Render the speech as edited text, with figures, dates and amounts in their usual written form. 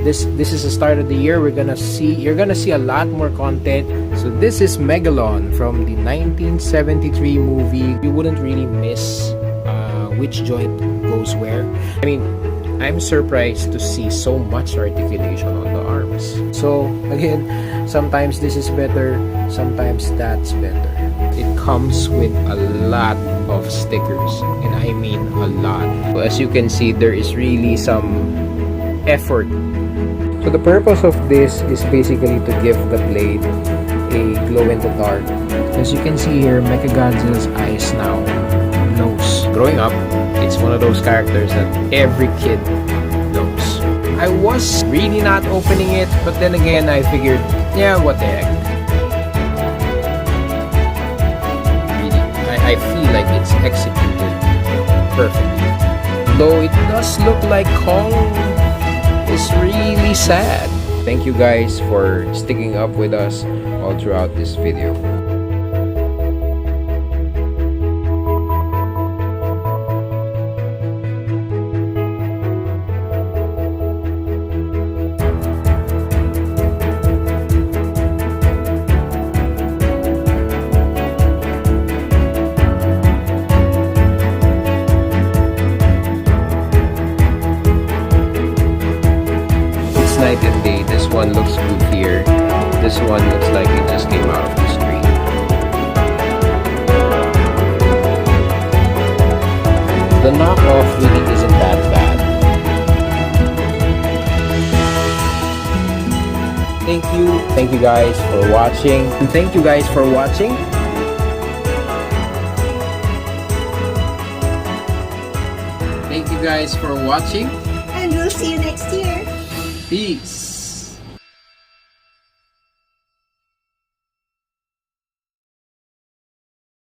this is the start of the year. You're gonna see a lot more content. So this is Megalon from the 1973 movie. You wouldn't really miss which joint goes where. I mean, I'm surprised to see so much articulation on the arms. So again, sometimes this is better, sometimes that's better. It comes with a lot of stickers, and I mean a lot. So as you can see, there is really some effort. So the purpose of this is basically to give the blade a glow in the dark. As you can see here, Mechagodzilla's eyes now knows. Growing up, it's one of those characters that every kid knows. I was really not opening it, but then again, I figured, yeah, what the heck. Really, I feel like it's executed perfectly. Though it does look like Kong is really sad. Thank you guys for sticking up with us all throughout this video. Night and day. This one looks goofier. This one looks like it just came out of the street. The knockoff really isn't that bad. Thank you guys for watching. And thank you guys for watching. Thank you guys for watching. And we'll see you next year. Peace.